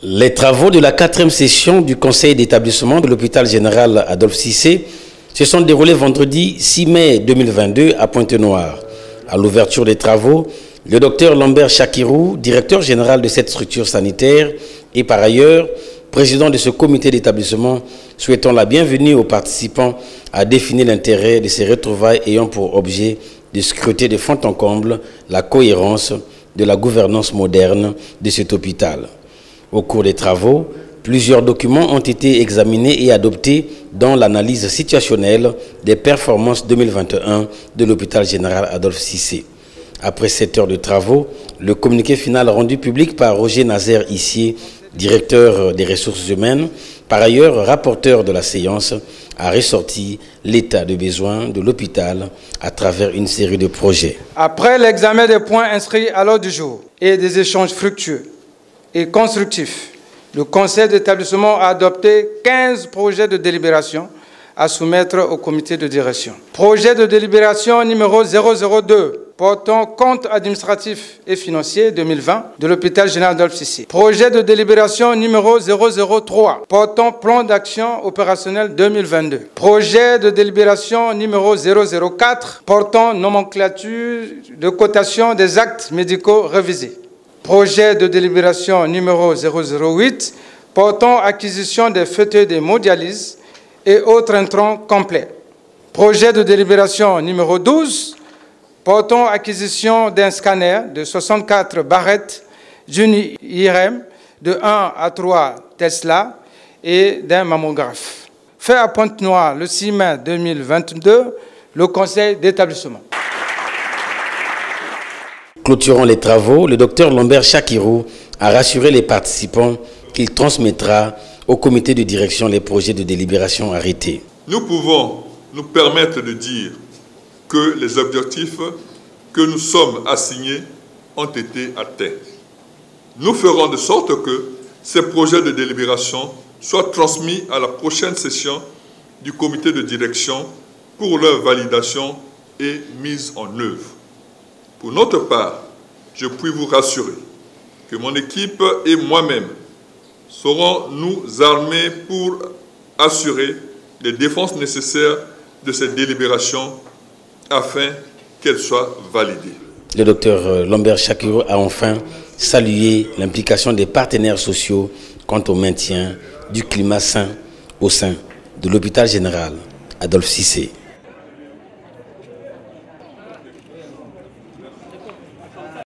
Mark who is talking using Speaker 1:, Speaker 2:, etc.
Speaker 1: Les travaux de la 4e session du conseil d'établissement de l'hôpital général Adolphe Cissé se sont déroulés vendredi 6 mai 2022 à Pointe-Noire. À l'ouverture des travaux, le docteur Lambert Chakirou, directeur général de cette structure sanitaire et par ailleurs président de ce comité d'établissement, souhaitant la bienvenue aux participants, a défini l'intérêt de ces retrouvailles ayant pour objet de scruter de fond en comble la cohérence de la gouvernance moderne de cet hôpital. Au cours des travaux, plusieurs documents ont été examinés et adoptés dans l'analyse situationnelle des performances 2021 de l'hôpital général Adolphe Cissé. Après 7 heures de travaux, le communiqué final rendu public par Roger Nazaire Issier, directeur des ressources humaines, par ailleurs rapporteur de la séance, a ressorti l'état de besoin de l'hôpital à travers une série de projets.
Speaker 2: Après l'examen des points inscrits à l'ordre du jour et des échanges fructueux et constructifs, le conseil d'établissement a adopté 15 projets de délibération à soumettre au comité de direction. Projet de délibération numéro 002 portant compte administratif et financier 2020 de l'hôpital général Adolphe Cissé. Projet de délibération numéro 003 portant plan d'action opérationnel 2022. Projet de délibération numéro 004 portant nomenclature de cotation des actes médicaux révisés. Projet de délibération numéro 008 portant acquisition des fauteuils d'hémodialyse et autres intrants complets. Projet de délibération numéro 12 portant acquisition d'un scanner de 64 barrettes d'une IRM de 1 à 3 Tesla et d'un mammographe. Fait à Pointe-Noire le 6 mai 2022, le conseil d'établissement.
Speaker 1: Clôturant les travaux, le docteur Lambert Chakirou a rassuré les participants qu'il transmettra au comité de direction les projets de délibération arrêtés.
Speaker 3: Nous pouvons nous permettre de dire que les objectifs que nous sommes assignés ont été atteints. Nous ferons de sorte que ces projets de délibération soient transmis à la prochaine session du comité de direction pour leur validation et mise en œuvre. Pour notre part, je puis vous rassurer que mon équipe et moi-même serons nous armés pour assurer les défenses nécessaires de cette délibération afin qu'elle soit validée.
Speaker 1: Le docteur Lambert Chakirou a enfin salué l'implication des partenaires sociaux quant au maintien du climat sain au sein de l'hôpital général Adolphe Cissé.